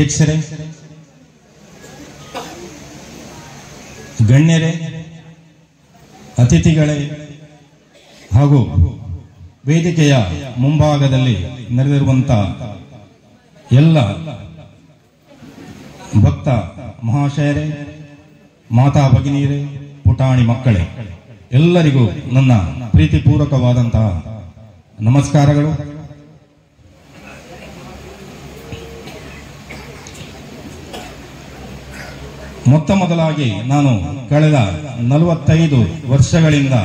ಅಧ್ಯಕ್ಷರೇ, ಗಣ್ಯರೇ, ಅತಿಥಿಗಳೇ ಹಾಗೂ ವೇದಿಕೆಯ ಮುಂಭಾಗದಲ್ಲಿ ನೆರೆದಿರುವಂಥ ಎಲ್ಲ ಭಕ್ತ ಮಹಾಶಯರೇ, ಮಾತಾ ಭಗಿನಿಯರೇ, ಪುಟಾಣಿ ಮಕ್ಕಳೇ, ಎಲ್ಲರಿಗೂ ನನ್ನ ಪ್ರೀತಿಪೂರ್ವಕವಾದಂತಹ ನಮಸ್ಕಾರಗಳು. ಮೊತ್ತ ಮೊದಲಾಗಿ ನಾನು ಕಳೆದ 45 ವರ್ಷಗಳಿಂದ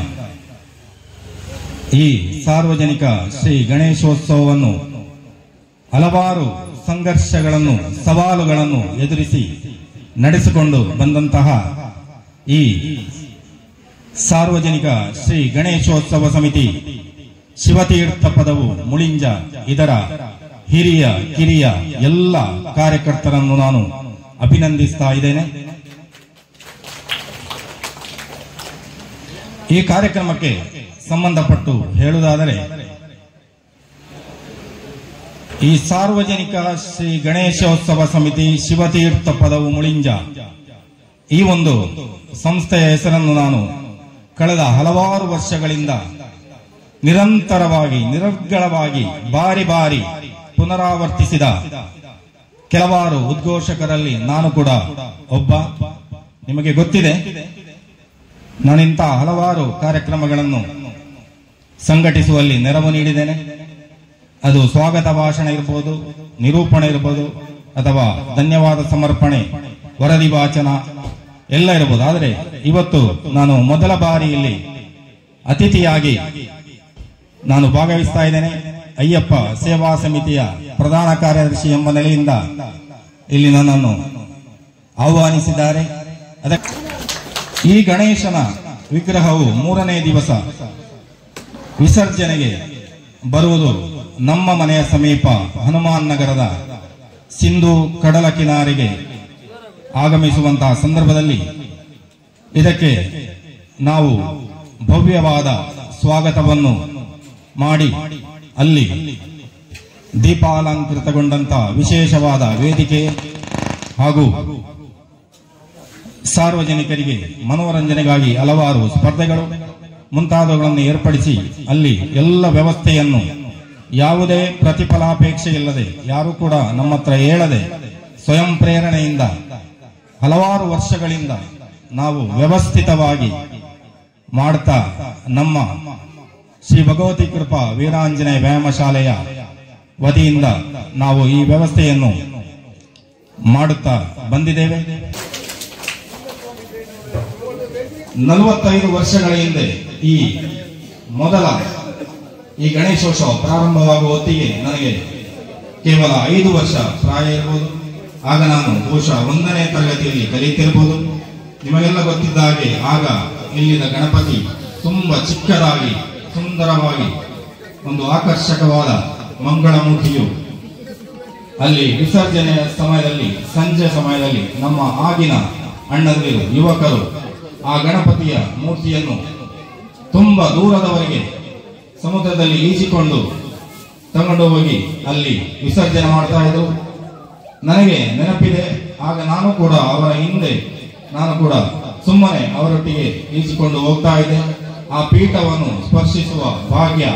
ಈ ಸಾರ್ವಜನಿಕ ಶ್ರೀ ಗಣೇಶೋತ್ಸವವನ್ನು ಹಲವಾರು ಸಂಘರ್ಷಗಳನ್ನು, ಸವಾಲುಗಳನ್ನು ಎದುರಿಸಿ ನಡೆಸಿಕೊಂಡು ಬಂದಂತಹ ಈ ಸಾರ್ವಜನಿಕ ಶ್ರೀ ಗಣೇಶೋತ್ಸವ ಸಮಿತಿ ಶಿವತೀರ್ಥ ಪದವು ಮುಳಿಂಜ ಇದರ ಹಿರಿಯ ಕಿರಿಯ ಎಲ್ಲ ಕಾರ್ಯಕರ್ತರನ್ನು ನಾನು ಅಭಿನಂದಿಸ್ತಾ ಇದ್ದೇನೆ. ಈ ಕಾರ್ಯಕ್ರಮಕ್ಕೆ ಸಂಬಂಧಪಟ್ಟು ಹೇಳುವುದಾದರೆ, ಈ ಸಾರ್ವಜನಿಕ ಶ್ರೀ ಗಣೇಶೋತ್ಸವ ಸಮಿತಿ ಶಿವತೀರ್ಥ ಪದವು ಮುಳಿಂಜ ಈ ಒಂದು ಸಂಸ್ಥೆಯ ಹೆಸರನ್ನು ನಾನು ಕಳೆದ ಹಲವಾರು ವರ್ಷಗಳಿಂದ ನಿರಂತರವಾಗಿ, ನಿರರ್ಗಳವಾಗಿ, ಬಾರಿ ಬಾರಿ ಪುನರಾವರ್ತಿಸಿದ ಕೆಲವಾರು ಉದ್ಘೋಷಕರಲ್ಲಿ ನಾನು ಕೂಡ ಒಬ್ಬ. ನಿಮಗೆ ಗೊತ್ತಿದೆ, ನಾನಿಂಥ ಹಲವಾರು ಕಾರ್ಯಕ್ರಮಗಳನ್ನು ಸಂಘಟಿಸುವಲ್ಲಿ ನೆರವು ನೀಡಿದ್ದೇನೆ. ಅದು ಸ್ವಾಗತ ಭಾಷಣ ಇರಬಹುದು, ನಿರೂಪಣೆ ಇರಬಹುದು, ಅಥವಾ ಧನ್ಯವಾದ ಸಮರ್ಪಣೆ, ವರದಿ ವಾಚನ ಎಲ್ಲ ಇರಬಹುದು. ಆದರೆ ಇವತ್ತು ನಾನು ಮೊದಲ ಬಾರಿ ಇಲ್ಲಿ ಅತಿಥಿಯಾಗಿ ನಾನು ಭಾಗವಹಿಸ್ತಾ ಇದ್ದೇನೆ. ಅಯ್ಯಪ್ಪ ಸೇವಾ ಸಮಿತಿಯ ಪ್ರಧಾನ ಕಾರ್ಯದರ್ಶಿ ಎಂಬ ನೆಲೆಯಿಂದ ಇಲ್ಲಿ ನನ್ನನ್ನು ಆಹ್ವಾನಿಸಿದ್ದಾರೆ. ಅದಕ್ಕೆ ಈ ಗಣೇಶನ ವಿಗ್ರಹವು 3ನೇ ದಿವಸ ವಿಸರ್ಜನೆಗೆ ಬರುವುದು ನಮ್ಮ ಮನೆಯ ಸಮೀಪ ಹನುಮಾನ್ ನಗರದ ಸಿಂಧು ಕಡಲ ಕಿನಾರೆಗೆ ಆಗಮಿಸುವಂತಹ ಸಂದರ್ಭದಲ್ಲಿ ಇದಕ್ಕೆ ನಾವು ಭವ್ಯವಾದ ಸ್ವಾಗತವನ್ನು ಮಾಡಿ ಅಲ್ಲಿ ದೀಪಾಲಂಕೃತಗೊಂಡಂತಹ ವಿಶೇಷವಾದ ವೇದಿಕೆ ಹಾಗೂ ಸಾರ್ವಜನಿಕರಿಗೆ ಮನೋರಂಜನೆಗಾಗಿ ಹಲವಾರು ಸ್ಪರ್ಧೆಗಳು ಮುಂತಾದವುಗಳನ್ನು ಏರ್ಪಡಿಸಿ ಅಲ್ಲಿ ಎಲ್ಲ ವ್ಯವಸ್ಥೆಯನ್ನು ಯಾವುದೇ ಪ್ರತಿಫಲಾಪೇಕ್ಷೆ ಇಲ್ಲದೆ, ಯಾರು ಕೂಡ ನಮ್ಮ ಹತ್ರ ಹೇಳದೆ, ಸ್ವಯಂ ಪ್ರೇರಣೆಯಿಂದ ಹಲವಾರು ವರ್ಷಗಳಿಂದ ನಾವು ವ್ಯವಸ್ಥಿತವಾಗಿ ಮಾಡ್ತಾ ನಮ್ಮ ಶ್ರೀ ಭಗವತಿ ಕೃಪಾ ವೀರಾಂಜನೇಯ ವ್ಯಾಯಾಮ ಶಾಲೆಯ ವತಿಯಿಂದ ನಾವು ಈ ವ್ಯವಸ್ಥೆಯನ್ನು ಮಾಡುತ್ತಾ ಬಂದಿದ್ದೇವೆ. 45 ವರ್ಷಗಳ ಹಿಂದೆ ಈ ಮೊದಲ ಈ ಗಣೇಶೋತ್ಸವ ಪ್ರಾರಂಭವಾಗುವ ಹೊತ್ತಿಗೆ ನನಗೆ ಕೇವಲ 5 ವರ್ಷ ಪ್ರಾಯ ಇರಬಹುದು. ಆಗ ನಾನು ಬಹುಶಃ 1ನೇ ತರಗತಿಯಲ್ಲಿ ಕಲಿಯುತ್ತಿರಬಹುದು. ನಿಮಗೆಲ್ಲ ಗೊತ್ತಿದ್ದ ಹಾಗೆ ಆಗ ಇಲ್ಲಿನ ಗಣಪತಿ ತುಂಬಾ ಚಿಕ್ಕದಾಗಿ, ಸುಂದರವಾಗಿ, ಒಂದು ಆಕರ್ಷಕವಾದ ಮಂಗಳಮೂರ್ತಿಯು ಅಲ್ಲಿ ವಿಸರ್ಜನೆಯ ಸಮಯದಲ್ಲಿ, ಸಂಜೆ ಸಮಯದಲ್ಲಿ ನಮ್ಮ ಆಗಿನ ಅಣ್ಣಂದಿರು, ಯುವಕರು ಆ ಗಣಪತಿಯ ಮೂರ್ತಿಯನ್ನು ತುಂಬಾ ದೂರದವರೆಗೆ ಸಮುದ್ರದಲ್ಲಿ ಈಜಿಕೊಂಡು ತಗೊಂಡು ಹೋಗಿ ಅಲ್ಲಿ ವಿಸರ್ಜನೆ ಮಾಡ್ತಾ ಇದ್ರು. ನನಗೆ ನೆನಪಿದೆ, ಆಗ ನಾನು ಕೂಡ ಅವರ ಹಿಂದೆ ನಾನು ಕೂಡ ಸುಮ್ಮನೆ ಅವರೊಟ್ಟಿಗೆ ಈಜಿಕೊಂಡು ಹೋಗ್ತಾ ಇದ್ದೆ. ಆ ಪೀಠವನ್ನು ಸ್ಪರ್ಶಿಸುವ ಭಾಗ್ಯ,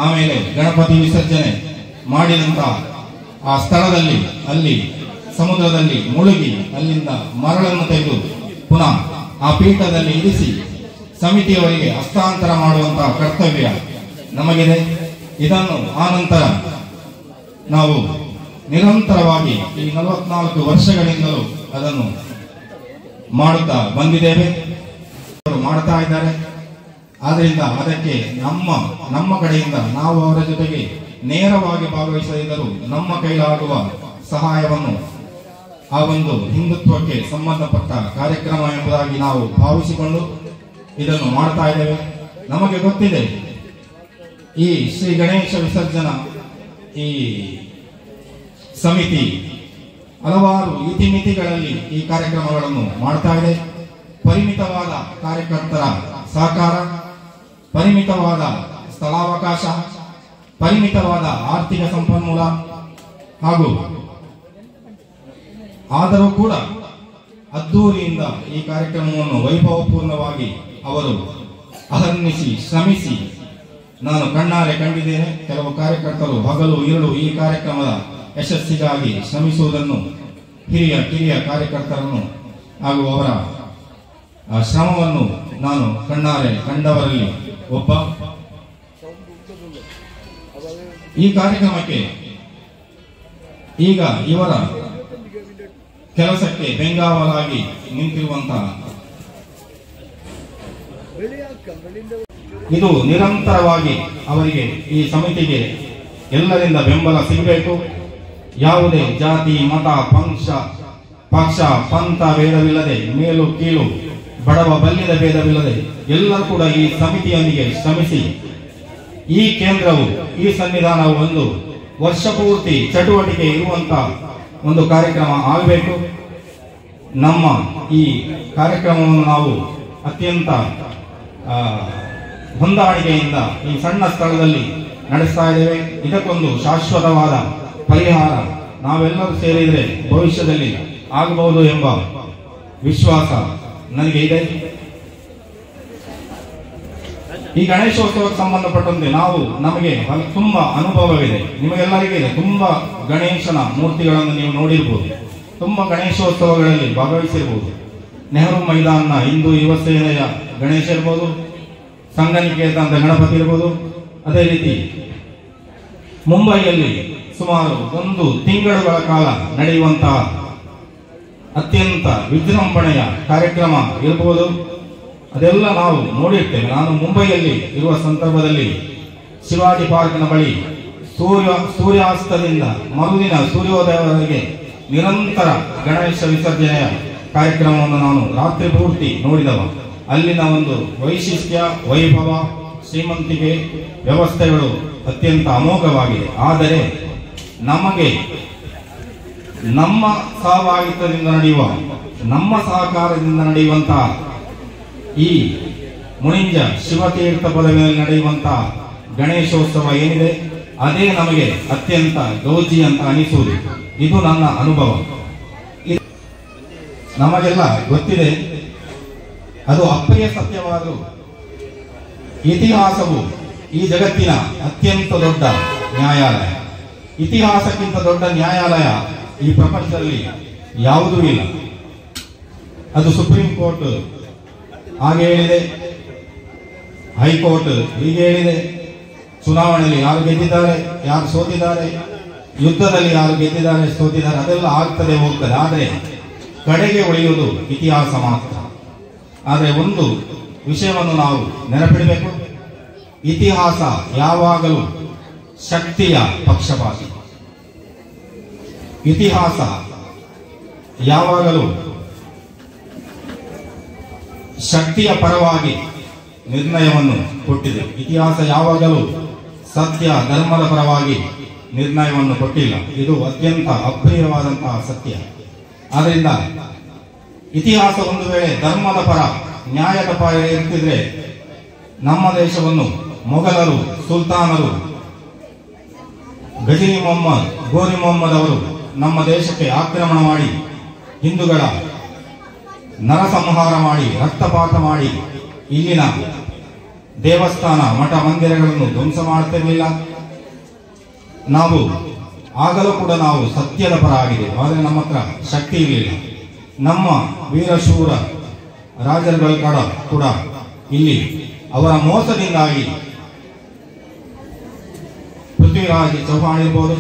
ಆಮೇಲೆ ಗಣಪತಿ ವಿಸರ್ಜನೆ ಮಾಡಿದಂತ ಆ ಸ್ಥಳದಲ್ಲಿ ಅಲ್ಲಿ ಸಮುದ್ರದಲ್ಲಿ ಮುಳುಗಿ ಅಲ್ಲಿಂದ ಮರಳನ್ನು ತೆಗೆದು ಪುನಃ ಆ ಪೀಠದಲ್ಲಿ ಇರಿಸಿ ಸಮಿತಿಯವರಿಗೆ ಹಸ್ತಾಂತರ ಮಾಡುವಂತಹ ಕರ್ತವ್ಯ ನಮಗಿದೆ. ಇದನ್ನು ಆನಂತರ ನಾವು ನಿರಂತರವಾಗಿ ಈ 44 ವರ್ಷಗಳಿಂದಲೂ ಅದನ್ನು ಮಾಡುತ್ತಾ ಬಂದಿದ್ದೇವೆ, ಮಾಡ್ತಾ ಇದ್ದಾರೆ. ಆದ್ರಿಂದ ಅದಕ್ಕೆ ನಮ್ಮ ಕಡೆಯಿಂದ ನಾವು ಅವರ ಜೊತೆಗೆ ನೇರವಾಗಿ ಭಾಗವಹಿಸದಿದ್ದರೂ ನಮ್ಮ ಕೈಲಾಗುವ ಸಹಾಯವನ್ನು ಆ ಒಂದು ಹಿಂದುತ್ವಕ್ಕೆ ಸಂಬಂಧಪಟ್ಟ ಕಾರ್ಯಕ್ರಮ ಎಂಬುದಾಗಿ ನಾವು ಭಾವಿಸಿಕೊಂಡು ಇದನ್ನು ಮಾಡ್ತಾ ಇದ್ದೇವೆ. ನಮಗೆ ಗೊತ್ತಿದೆ, ಈ ಶ್ರೀ ಗಣೇಶ ವಿಸರ್ಜನಾ ಈ ಸಮಿತಿ ಹಲವಾರು ಇತಿಮಿತಿಗಳಲ್ಲಿ ಈ ಕಾರ್ಯಕ್ರಮಗಳನ್ನು ಮಾಡ್ತಾ ಇದೆ. ಪರಿಮಿತವಾದ ಕಾರ್ಯಕರ್ತರ ಸಹಕಾರ, ಪರಿಮಿತವಾದ ಸ್ಥಳಾವಕಾಶ, ಪರಿಮಿತವಾದ ಆರ್ಥಿಕ ಸಂಪನ್ಮೂಲ ಹಾಗೂ ಆದರೂ ಕೂಡ ಅದ್ದೂರಿಯಿಂದ ಈ ಕಾರ್ಯಕ್ರಮವನ್ನು ವೈಭವಪೂರ್ಣವಾಗಿ ಅವರು ಅಹರ್ನಿಸಿ ಶ್ರಮಿಸಿ ನಾನು ಕಣ್ಣಾರೆ ಕಂಡಿದ್ದೇನೆ. ಕೆಲವು ಕಾರ್ಯಕರ್ತರು ಹಗಲು ഇരുಳು ಈ ಕಾರ್ಯಕ್ರಮದ ಯಶಸ್ಸಿಗಾಗಿ ಶ್ರಮಿಸುವುದನ್ನು ಕಿರಿಯ ಕಾರ್ಯಕರ್ತರನ್ನು ಹಾಗೂ ಅವರ ಶ್ರಮವನ್ನು ನಾನು ಕಣ್ಣಾರೆ ಕಂಡವರಲ್ಲಿ ಒಬ್ಬ. ಈ ಕಾರ್ಯಕ್ರಮಕ್ಕೆ ಈಗ ಇವರ ಕೆಲಸಕ್ಕೆ ಬೆಂಗಾವಲಾಗಿ ನಿಂತಿರುವಂತಹ ಇದು ನಿರಂತರವಾಗಿ ಅವರಿಗೆ ಈ ಸಮಿತಿಗೆ ಎಲ್ಲರಿಂದ ಬೆಂಬಲ ಸಿಗಬೇಕು. ಯಾವುದೇ ಜಾತಿ ಮತ ಪಕ್ಷ ಪಂಥ ಭೇದವಿಲ್ಲದೆ, ಮೇಲು ಕೀಳು ಬಡವ ಬಲ್ಲಿದ ಭೇದವಿಲ್ಲದೆ ಎಲ್ಲರೂ ಕೂಡ ಈ ಸಮಿತಿಯೊಂದಿಗೆ ಶ್ರಮಿಸಿ ಈ ಕೇಂದ್ರವು ಈ ಸನ್ನಿಧಾನವು ಒಂದು ವರ್ಷ ಪೂರ್ತಿ ಚಟುವಟಿಕೆ ಇರುವಂತಹ ಒಂದು ಕಾರ್ಯಕ್ರಮ ಆಗಬೇಕು. ನಮ್ಮ ಈ ಕಾರ್ಯಕ್ರಮವನ್ನು ನಾವು ಅತ್ಯಂತ ಹೊಂದಾಣಿಕೆಯಿಂದ ಈ ಸಣ್ಣ ಸ್ಥಳದಲ್ಲಿ ನಡೆಸ್ತಾ ಇದ್ದೇವೆ. ಇದಕ್ಕೊಂದು ಶಾಶ್ವತವಾದ ಪರಿಹಾರ ನಾವೆಲ್ಲರೂ ಸೇರಿದರೆ ಭವಿಷ್ಯದಲ್ಲಿ ಆಗಬಹುದು ಎಂಬ ವಿಶ್ವಾಸ ನನಗೆ ಇದೆ. ಈ ಗಣೇಶೋತ್ಸವಕ್ಕೆ ಸಂಬಂಧಪಟ್ಟಂತೆ ನಮಗೆ ತುಂಬಾ ಅನುಭವವಿದೆ, ನಿಮಗೆಲ್ಲರಿಗೂ ಇದೆ. ತುಂಬಾ ಗಣೇಶನ ಮೂರ್ತಿಗಳನ್ನು ನೀವು ನೋಡಿರ್ಬೋದು, ತುಂಬಾ ಗಣೇಶೋತ್ಸವಗಳಲ್ಲಿ ಭಾಗವಹಿಸಿರ್ಬೋದು. ನೆಹರು ಮೈದಾನ ಹಿಂದೂ ಯುವ ಸೇನೆಯ ಗಣೇಶ ಇರ್ಬೋದು, ಸಂಘನಿಕೇತನದ ಗಣಪತಿ ಇರ್ಬೋದು. ಅದೇ ರೀತಿ ಮುಂಬೈಯಲ್ಲಿ ಸುಮಾರು 1 ತಿಂಗಳುಗಳ ಕಾಲ ನಡೆಯುವಂತಹ ಅತ್ಯಂತ ವಿಜೃಂಭಣೆಯ ಕಾರ್ಯಕ್ರಮ ಇರಬಹುದು. ಅದೆಲ್ಲ ನಾವು ನೋಡಿರ್ತೇವೆ. ನಾನು ಮುಂಬೈಯಲ್ಲಿ ಇರುವ ಸಂದರ್ಭದಲ್ಲಿ ಶಿವಾಜಿ ಪಾರ್ಕ್ನ ಬಳಿ ಸೂರ್ಯಾಸ್ತದಿಂದ ಮರುದಿನ ಸೂರ್ಯೋದಯವರೆಗೆ ನಿರಂತರ ಗಣೇಶ ವಿಸರ್ಜನೆಯ ಕಾರ್ಯಕ್ರಮವನ್ನು ನಾನು ರಾತ್ರಿ ಪೂರ್ತಿ ನೋಡಿದವ. ಅಲ್ಲಿನ ಒಂದು ವೈಶಿಷ್ಟ್ಯ, ವೈಭವ, ಶ್ರೀಮಂತಿಕೆ, ವ್ಯವಸ್ಥೆಗಳು ಅತ್ಯಂತ ಅಮೋಘವಾಗಿದೆ. ಆದರೆ ನಮಗೆ ನಮ್ಮ ಸಹಭಾಗಿತ್ವದಿಂದ ನಡೆಯುವ, ನಮ್ಮ ಸಹಕಾರದಿಂದ ನಡೆಯುವಂತಹ ಈ ಮುಣಿಂಜ ಶಿವತೀರ್ಥ ಪದವಿಯಲ್ಲಿ ನಡೆಯುವಂತಹ ಗಣೇಶೋತ್ಸವ ಏನಿದೆ ಅದೇ ನಮಗೆ ಅತ್ಯಂತ ಗೌಜಿ ಅಂತ ಅನಿಸುವುದು. ಇದು ನನ್ನ ಅನುಭವ. ನಮಗೆಲ್ಲ ಗೊತ್ತಿದೆ, ಅದು ಅಪ್ರಿಯ ಸತ್ಯವಾದರೂ ಇತಿಹಾಸವು ಈ ಜಗತ್ತಿನ ಅತ್ಯಂತ ದೊಡ್ಡ ನ್ಯಾಯಾಲಯ. ಇತಿಹಾಸಕ್ಕಿಂತ ದೊಡ್ಡ ನ್ಯಾಯಾಲಯ ಈ ಪ್ರಪಂಚದಲ್ಲಿ ಯಾವುದೂ ಇಲ್ಲ. ಅದು ಸುಪ್ರೀಂ ಕೋರ್ಟ್ ಹಾಗೆ ಹೇಳಿದೆ, ಹೈಕೋರ್ಟ್ ಹೀಗೆ ಹೇಳಿದೆ. ಚುನಾವಣೆಯಲ್ಲಿ ಯಾರು ಗೆದ್ದಿದ್ದಾರೆ, ಯಾರು ಸೋತಿದ್ದಾರೆ, ಯುದ್ಧದಲ್ಲಿ ಯಾರು ಗೆದ್ದಿದ್ದಾರೆ, ಸೋತಿದ್ದಾರೆ, ಅದೆಲ್ಲ ಆಗ್ತದೆ ಹೋಗ್ತದೆ. ಆದರೆ ಕಡೆಗೆ ಉಳಿಯುವುದು ಇತಿಹಾಸ ಮಾತ್ರ. ಆದರೆ ಒಂದು ವಿಷಯವನ್ನು ನಾವು ನೆನಪಿಡಬೇಕು, ಇತಿಹಾಸ ಯಾವಾಗಲೂ ಶಕ್ತಿಯ ಪಕ್ಷಪಾತಿ. ಇತಿಹಾಸ ಯಾವಾಗಲೂ ಶಕ್ತಿಯ ಪರವಾಗಿ ನಿರ್ಣಯವನ್ನು ಕೊಟ್ಟಿದೆ. ಇತಿಹಾಸ ಯಾವಾಗಲೂ ಸತ್ಯ ಧರ್ಮದ ಪರವಾಗಿ ನಿರ್ಣಯವನ್ನು ಕೊಟ್ಟಿಲ್ಲ. ಇದು ಅತ್ಯಂತ ಅಪ್ರಿಯವಾದಂತಹ ಸತ್ಯ. ಆದ್ದರಿಂದ ಇತಿಹಾಸ ಒಂದು ವೇಳೆ ಧರ್ಮದ ಪರ, ನ್ಯಾಯದ ಪರ ಇರ್ತಿದ್ರೆ ನಮ್ಮ ದೇಶವನ್ನು ಮೊಘಲರು, ಸುಲ್ತಾನರು, ಗಜನಿ ಮೊಹಮ್ಮದ್, ಗೋರಿ ಮೊಹಮ್ಮದ್ ಅವರು ನಮ್ಮ ದೇಶಕ್ಕೆ ಆಕ್ರಮಣ ಮಾಡಿ ಹಿಂದೂಗಳ ನರಸಂಹಾರ ಮಾಡಿ, ರಕ್ತಪಾತ ಮಾಡಿ ಇಲ್ಲಿನ ದೇವಸ್ಥಾನ, ಮಠ ಮಂದಿರಗಳನ್ನು ಧ್ವಂಸ ಮಾಡುತ್ತಿರಲಿಲ್ಲ. ಆಗಲೂ ಕೂಡ ನಾವು ಸತ್ಯದ ಪರ ಆಗಿದ್ದೇವೆ. ಆದರೆ ನಮ್ಮ ಹತ್ರ ಶಕ್ತಿ ಇರಲಿಲ್ಲ. ನಮ್ಮ ವೀರಶೂರ ರಾಜರುಗಳ ಕೂಡ ಇಲ್ಲಿ ಅವರ ಮೋಸದಿಂದಾಗಿ ಪೃಥ್ವಿರಾಜ್ ಚೌಹಾಣ್ ಇರ್ಬೋದು,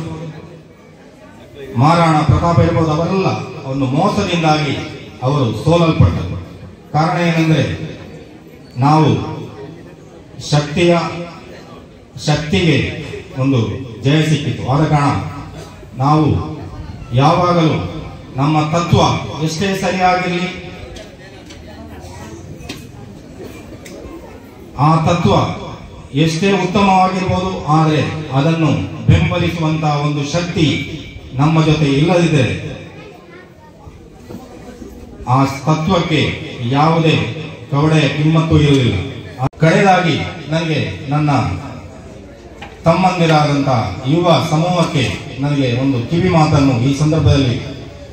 ಮಹಾರಾಣಾ ಪ್ರತಾಪ್ ಇರ್ಬೋದು, ಅವರೆಲ್ಲ ಒಂದು ಮೋಸದಿಂದಾಗಿ ಅವರು ಸೋಲಲ್ಪಟ್ಟರು. ಕಾರಣ ಏನೆಂದರೆ ನಾವು ಶಕ್ತಿಗೆ ಒಂದು ಜಯ ಸಿಕ್ಕಿತು. ಆದ ಕಾರಣ ನಾವು ಯಾವಾಗಲೂ ನಮ್ಮ ತತ್ವ ಎಷ್ಟೇ ಸರಿಯಾಗಿರಲಿ, ಆ ತತ್ವ ಎಷ್ಟೇ ಉತ್ತಮವಾಗಿರ್ಬೋದು, ಆದರೆ ಅದನ್ನು ಬೆಂಬಲಿಸುವಂತಹ ಒಂದು ಶಕ್ತಿ ನಮ್ಮ ಜೊತೆ ಇಲ್ಲದಿದ್ದರೆ ಆ ತತ್ವಕ್ಕೆ ಯಾವುದೇ ಕವಡೆಯ ಕಿಮ್ಮತ್ತು ಇರಲಿಲ್ಲ. ಕಡೆದಾಗಿ ನನಗೆ ನನ್ನ ತಮ್ಮಂದಿರಾದಂತಹ ಯುವ ಸಮೂಹಕ್ಕೆ ನನಗೆ ಒಂದು ಕಿವಿ ಮಾತನ್ನು ಈ ಸಂದರ್ಭದಲ್ಲಿ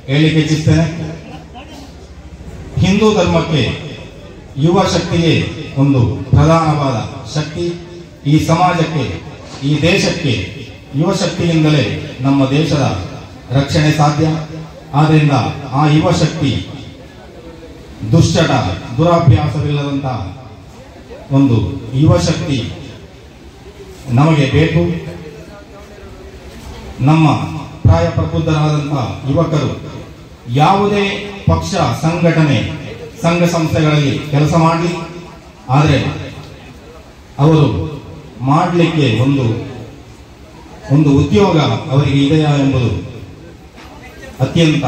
ಹೇಳಲಿಕ್ಕೆ ಇಚ್ಛಿಸ್ತೇನೆ. ಹಿಂದೂ ಧರ್ಮಕ್ಕೆ ಯುವ ಶಕ್ತಿಯೇ ಒಂದು ಪ್ರಧಾನವಾದ ಶಕ್ತಿ. ಈ ಸಮಾಜಕ್ಕೆ, ಈ ದೇಶಕ್ಕೆ ಯುವ ಶಕ್ತಿಯಿಂದಲೇ ನಮ್ಮ ದೇಶದ ರಕ್ಷಣೆ ಸಾಧ್ಯ. ಆದ್ದರಿಂದ ಆ ಯುವ ಶಕ್ತಿ ದುಶ್ಚಟ, ದುರಾಭ್ಯಾಸವಿಲ್ಲದಂತಹ ಒಂದು ಯುವ ಶಕ್ತಿ ನಮಗೆ ಬೇಕು. ನಮ್ಮ ಪ್ರಾಯ ಪ್ರಬುದ್ಧರಾದಂತಹ ಯುವಕರು ಯಾವುದೇ ಪಕ್ಷ, ಸಂಘಟನೆ, ಸಂಘ ಸಂಸ್ಥೆಗಳಲ್ಲಿ ಕೆಲಸ ಮಾಡಲಿ, ಆದರೆ ಅವರು ಮಾಡಲಿಕ್ಕೆ ಒಂದು ಉದ್ಯೋಗ ಅವರಿಗೆ ಇದೆಯಾ ಎಂಬುದು ಅತ್ಯಂತ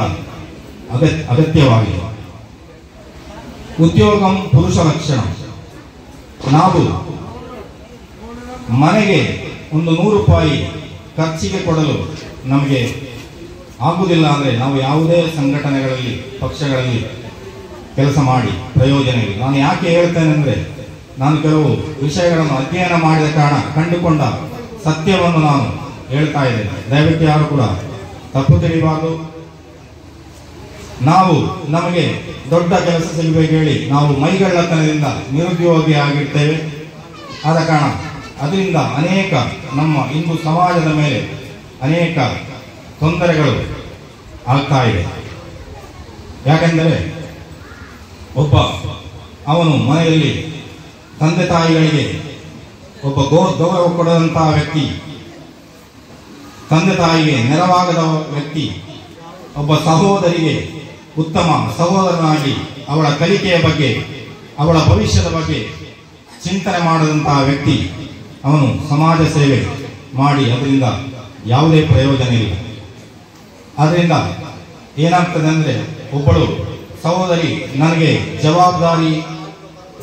ಅಗತ್ಯವಾಗಿದೆ. ಉದ್ಯೋಗಂ ಪುರುಷ ಲಕ್ಷಣ. ನಾವು ಮನೆಗೆ ಒಂದು 100 ರೂಪಾಯಿ ಖರ್ಚಿಗೆ ಕೊಡಲು ನಮಗೆ ಆಗುವುದಿಲ್ಲ ಅಂದರೆ ನಾವು ಯಾವುದೇ ಸಂಘಟನೆಗಳಲ್ಲಿ, ಪಕ್ಷಗಳಲ್ಲಿ ಕೆಲಸ ಮಾಡಿ ಪ್ರಯೋಜನ ಇಲ್ಲ. ನಾನು ಯಾಕೆ ಹೇಳ್ತೇನೆ ಅಂದರೆ, ನಾನು ಕೆಲವು ವಿಷಯಗಳನ್ನು ಅಧ್ಯಯನ ಮಾಡಿದ ಕಾರಣ ಕಂಡುಕೊಂಡ ಸತ್ಯವನ್ನು ನಾನು ಹೇಳ್ತಾ ಇದ್ದೇನೆ. ದಯವಿಟ್ಟು ಯಾರು ಕೂಡ ತಪ್ಪು ತಿಳಿಬಾರದು. ನಮಗೆ ದೊಡ್ಡ ಕೆಲಸ ಸಿಗಬೇಕು ಹೇಳಿ ನಾವು ಮೈಗಳ್ಳತನದಿಂದ ನಿರುದ್ಯೋಗಿ ಆಗಿರ್ತೇವೆ. ಆದ ಕಾರಣ ಅದರಿಂದ ಅನೇಕ ನಮ್ಮ ಹಿಂದೂ ಸಮಾಜದ ಮೇಲೆ ಅನೇಕ ತೊಂದರೆಗಳು ಆಗ್ತಾ ಇದೆ. ಯಾಕೆಂದರೆ ಅವನು ಮನೆಯಲ್ಲಿ ತಂದೆ ತಾಯಿಗಳಿಗೆ ಒಬ್ಬ ಗೌರವ ಕೊಡದಂತಹ ವ್ಯಕ್ತಿ, ತಂದೆ ತಾಯಿಗೆ ನೆರವಾಗದ ವ್ಯಕ್ತಿ, ಒಬ್ಬ ಸಹೋದರಿಗೆ ಉತ್ತಮ ಸಹೋದರನಾಗಿ ಅವಳ ಕಲಿಕೆಯ ಬಗ್ಗೆ, ಅವಳ ಭವಿಷ್ಯದ ಬಗ್ಗೆ ಚಿಂತನೆ ಮಾಡದಂತಹ ವ್ಯಕ್ತಿ ಅವನು ಸಮಾಜ ಸೇವೆ ಮಾಡಿ ಅದರಿಂದ ಯಾವುದೇ ಪ್ರಯೋಜನ ಇಲ್ಲ. ಅದರಿಂದ ಏನಾಗ್ತದೆ ಅಂದರೆ, ಒಬ್ಬಳು ಸಹೋದರಿ ನನಗೆ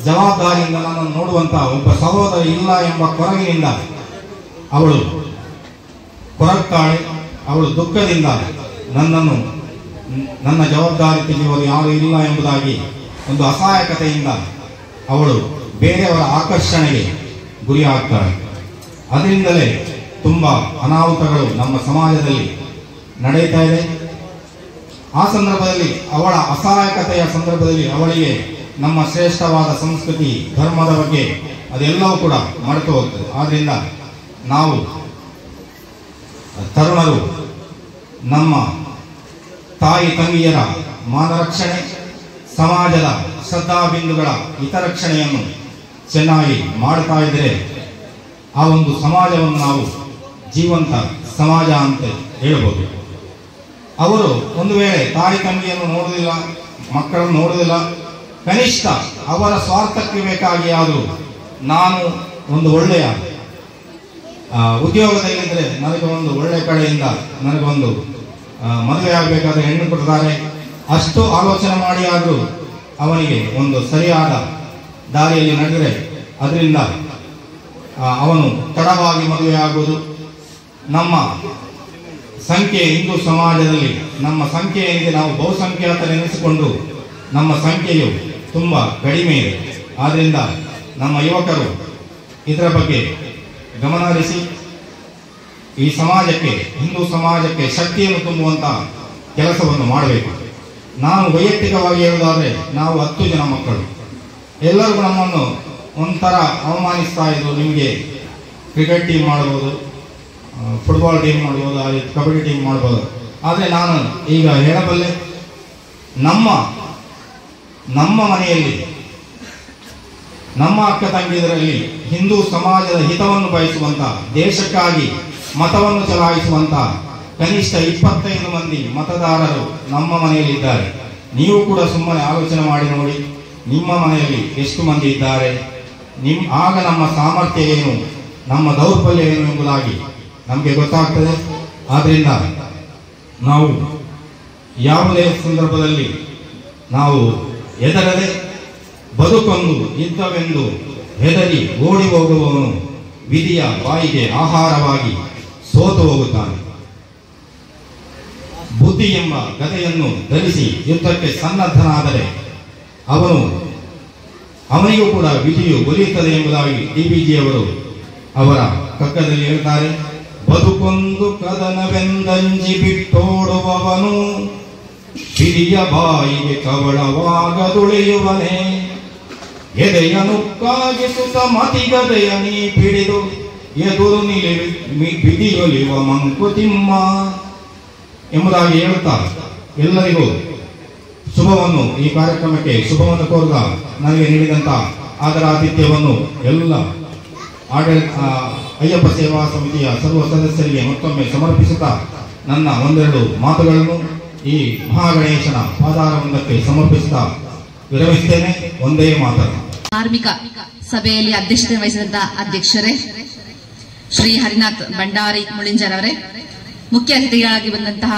ಜವಾಬ್ದಾರಿಯಿಂದ ನನ್ನನ್ನು ನೋಡುವಂತಹ ಒಬ್ಬ ಸಹೋದರಿ ಇಲ್ಲ ಎಂಬ ಕೊರಗಿನಿಂದ ಅವಳು ಕೊರಗ್ತಾಳೆ. ಅವಳು ದುಃಖದಿಂದ ನನ್ನ ಜವಾಬ್ದಾರಿ ತೆಗೆಯುವರು ಯಾರು ಇಲ್ಲ ಎಂಬುದಾಗಿ ಒಂದು ಅಸಹಾಯಕತೆಯಿಂದ ಅವಳು ಬೇರೆಯವರ ಆಕರ್ಷಣೆಗೆ ಗುರಿಯಾಗ್ತಾಳೆ. ಅದರಿಂದಲೇ ತುಂಬ ಅನಾಹುತಗಳು ನಮ್ಮ ಸಮಾಜದಲ್ಲಿ ನಡೆಯುತ್ತಾ ಇದೆ. ಆ ಸಂದರ್ಭದಲ್ಲಿ, ಅವಳ ಅಸಹಾಯಕತೆಯ ಸಂದರ್ಭದಲ್ಲಿ ಅವಳಿಗೆ ನಮ್ಮ ಶ್ರೇಷ್ಠವಾದ ಸಂಸ್ಕೃತಿ, ಧರ್ಮದ ಬಗ್ಗೆ ಅದೆಲ್ಲವೂ ಕೂಡ ಮರೆತು ಹೋಗ್ತದೆ. ಆದ್ದರಿಂದ ನಾವು ತರುಣರು ನಮ್ಮ ತಾಯಿ ತಂಗಿಯರ ಮಾನರಕ್ಷಣೆ, ಸಮಾಜದ ಶ್ರದ್ಧಾಬಿಂದುಗಳ ಹಿತರಕ್ಷಣೆಯನ್ನು ಚೆನ್ನಾಗಿ ಮಾಡ್ತಾ ಇದ್ದರೆ ಆ ಒಂದು ಸಮಾಜವನ್ನು ನಾವು ಜೀವಂತ ಸಮಾಜ ಅಂತ ಹೇಳ್ಬೋದು. ಅವರು ಒಂದು ವೇಳೆ ತಾಯಿ ತಂಗಿಯನ್ನು ನೋಡುವುದಿಲ್ಲ, ಮಕ್ಕಳನ್ನು ನೋಡುವುದಿಲ್ಲ, ಕನಿಷ್ಠ ಅವರ ಸ್ವಾರ್ಥಕ್ಕೆ ಬೇಕಾಗಿ ಆದರೂ ನಾನು ಒಂದು ಒಳ್ಳೆಯ ಉದ್ಯೋಗದಲ್ಲಿದ್ದರೆ ನನಗೆ ಒಂದು ಒಳ್ಳೆಯ ಕಡೆಯಿಂದ ನನಗೊಂದು ಮದುವೆ ಆಗಬೇಕಾದ್ರೆ ಹೆಣ್ಣು ಕೊಡ್ತಾರೆ, ಅಷ್ಟು ಆಲೋಚನೆ ಮಾಡಿ ಆದರೂ ಅವನಿಗೆ ಒಂದು ಸರಿಯಾದ ದಾರಿಯಲ್ಲಿ ನಡೆದರೆ ಅದರಿಂದ ಅವನು ತಡವಾಗಿ ಮದುವೆ ಆಗುವುದು. ನಮ್ಮ ಸಂಖ್ಯೆ ಹಿಂದೂ ಸಮಾಜದಲ್ಲಿ ನಮ್ಮ ಸಂಖ್ಯೆ ಏನಿದೆ, ನಾವು ಬಹುಸಂಖ್ಯಾತರೆನಿಸಿಕೊಂಡು ನಮ್ಮ ಸಂಖ್ಯೆಯು ತುಂಬ ಕಡಿಮೆ ಇದೆ. ಆದ್ದರಿಂದ ನಮ್ಮ ಯುವಕರು ಇದರ ಬಗ್ಗೆ ಗಮನ ಹರಿಸಿ ಈ ಸಮಾಜಕ್ಕೆ, ಹಿಂದೂ ಸಮಾಜಕ್ಕೆ ಶಕ್ತಿಯನ್ನು ತುಂಬುವಂತಹ ಕೆಲಸವನ್ನು ಮಾಡಬೇಕು. ನಾನು ವೈಯಕ್ತಿಕವಾಗಿ ಹೇಳುವುದಾದರೆ, ನಾವು 10 ಜನ ಮಕ್ಕಳು, ಎಲ್ಲರಿಗೂ ನಮ್ಮನ್ನು ಒಂಥರ ಅವಮಾನಿಸ್ತಾ ಇದ್ರು. ನಿಮಗೆ ಕ್ರಿಕೆಟ್ ಟೀಮ್ ಮಾಡ್ಬೋದು, ಫುಟ್ಬಾಲ್ ಟೀಮ್ ಮಾಡ್ಬೋದು, ಕಬಡ್ಡಿ ಟೀಮ್ ಮಾಡ್ಬೋದು. ಆದರೆ ನಾನು ಈಗ ಹೇಳಬಲ್ಲೆ, ನಮ್ಮ ಮನೆಯಲ್ಲಿ ನಮ್ಮ ಅಕ್ಕ ತಂಗಿಯರಲ್ಲಿ ಹಿಂದೂ ಸಮಾಜದ ಹಿತವನ್ನು ಬಯಸುವಂತಹ, ದೇಶಕ್ಕಾಗಿ ಮತವನ್ನು ಚಲಾಯಿಸುವಂತಹ ಕನಿಷ್ಠ 25 ಮಂದಿ ಮತದಾರರು ನಮ್ಮ ಮನೆಯಲ್ಲಿದ್ದಾರೆ. ನೀವು ಕೂಡ ಸುಮ್ಮನೆ ಆಲೋಚನೆ ಮಾಡಿ ನೋಡಿ, ನಿಮ್ಮ ಮನೆಯಲ್ಲಿ ಎಷ್ಟು ಮಂದಿ ಇದ್ದಾರೆ, ಆಗ ನಮ್ಮ ಸಾಮರ್ಥ್ಯ ಏನು, ನಮ್ಮ ದೌರ್ಬಲ್ಯ ಏನು ಎಂಬುದಾಗಿ ನಮಗೆ ಗೊತ್ತಾಗ್ತದೆ. ಆದ್ದರಿಂದ ನಾವು ಯಾವುದೇ ಸಂದರ್ಭದಲ್ಲಿ ನಾವು ಹೆದರದೆ, ಬದುಕೊಂದು ಯುದ್ಧವೆಂದು ಹೆದರಿ ಓಡಿ ಹೋಗುವವನು ವಿಧಿಯ ಬಾಯಿಗೆ ಆಹಾರವಾಗಿ ಸೋತು ಹೋಗುತ್ತಾನೆ. ಬುದ್ಧಿ ಎಂಬ ಗದೆಯನ್ನು ಧರಿಸಿ ಯುದ್ಧಕ್ಕೆ ಸನ್ನದ್ಧನಾದರೆ ಅವನಿಗೂ ಕೂಡ ವಿಧಿಯು ಒಲಿಯುತ್ತದೆ ಎಂಬುದಾಗಿ DBGಯವರು ಅವರ ಕಗ್ಗದಲ್ಲಿ ಹೇಳ್ತಾರೆ. ಬದುಕೊಂದು ಕದನವೆಂದಂಜಿ ಬಿಟ್ಟೋಡುವವನು ಹಿರಿಯ ಬಾಯಿಗೆ ಕವಳವಾಗದುಳಿಯುವನೇ ಎದೆಯನುಕ್ಕಾಗಿಸುತ್ತ ಮತಿಗದೆಯ ನೀ ಪಿಡಿದು ಎದುರು ಬಿಡಿಯೊಲಿಯುವ ಮಂಕುತಿಮ್ಮ ಎಂಬುದಾಗಿ ಹೇಳುತ್ತಾರೆ. ಎಲ್ಲರಿಗೂ ಶುಭವನ್ನು, ಈ ಕಾರ್ಯಕ್ರಮಕ್ಕೆ ಶುಭವನ್ನು ಕೋರಿದ ನನಗೆ ನೀಡಿದಂಥ ಆದರಾತಿಥ್ಯವನ್ನು ಎಲ್ಲ ಅಯ್ಯಪ್ಪ ಸೇವಾ ಸಮಿತಿಯ ಸರ್ವ ಸದಸ್ಯರಿಗೆ ಮತ್ತೊಮ್ಮೆ ಸಮರ್ಪಿಸುತ್ತಾ ನನ್ನ ಒಂದೆರಡು ಮಾತುಗಳನ್ನು ಈ ಮಹಾಗಣೇಶನ ಪಾದಾರವಿಂದಕ್ಕೆ ಸಮರ್ಪಿಸುತ್ತಾ ವಿರಮಿಸುತ್ತೇನೆ. ಒಂದೇ ಮಾತನ್ನು. ಧಾರ್ಮಿಕ ಸಭೆಯಲ್ಲಿ ಅಧ್ಯಕ್ಷತೆ ವಹಿಸಿದಂತ ಅಧ್ಯಕ್ಷರೇ, ಶ್ರೀ ಹರಿನಾಥ್ ಭಂಡಾರಿ ಮುಳಿಂಜರವರೇ, ಮುಖ್ಯ ಅತಿಥಿಗಳಾಗಿ ಬಂದಂತಹ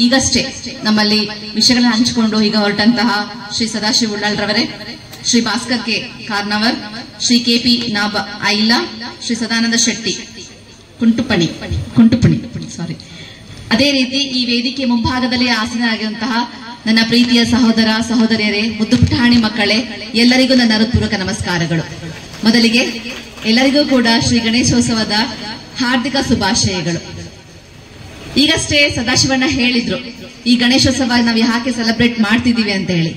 ಈಗಷ್ಟೇ ನಮ್ಮಲ್ಲಿ ವಿಷಯಗಳನ್ನು ಹಂಚಿಕೊಂಡು ಈಗ ಹೊರಟಂತಹ ಶ್ರೀ ಸದಾಶಿವ ಉಳ್ಳಾಳ್ರವರೇ, ಶ್ರೀ ಭಾಸ್ಕರ್ ಕೆ ಕಾರ್ನವರ್, ಶ್ರೀ ಕೆಪಿ ನಾಬ ಐಲಾ, ಶ್ರೀ ಸದಾನಂದ ಶೆಟ್ಟಿ ಕುಂಟುಪಣಿ ಸಾರಿ. ಅದೇ ರೀತಿ ಈ ವೇದಿಕೆ ಮುಂಭಾಗದಲ್ಲಿ ಆಸೀನರಾಗಿರುವಂತಹ ನನ್ನ ಪ್ರೀತಿಯ ಸಹೋದರ ಸಹೋದರಿಯರೇ, ಮುದ್ದು ಪುಟಾಣಿ ಮಕ್ಕಳೇ, ಎಲ್ಲರಿಗೂ ನನ್ನ ಹೃತ್ಪೂರ್ವಕ ನಮಸ್ಕಾರಗಳು. ಮೊದಲಿಗೆ ಎಲ್ಲರಿಗೂ ಕೂಡ ಶ್ರೀ ಗಣೇಶೋತ್ಸವದ ಹಾರ್ದಿಕ ಶುಭಾಶಯಗಳು. ಈಗಷ್ಟೇ ಸದಾಶಿವಣ್ಣ ಹೇಳಿದ್ರು ಈ ಗಣೇಶೋತ್ಸವ ನಾವು ಯಾಕೆ ಸೆಲೆಬ್ರೇಟ್ ಮಾಡ್ತಿದೀವಿ ಅಂತ ಹೇಳಿ.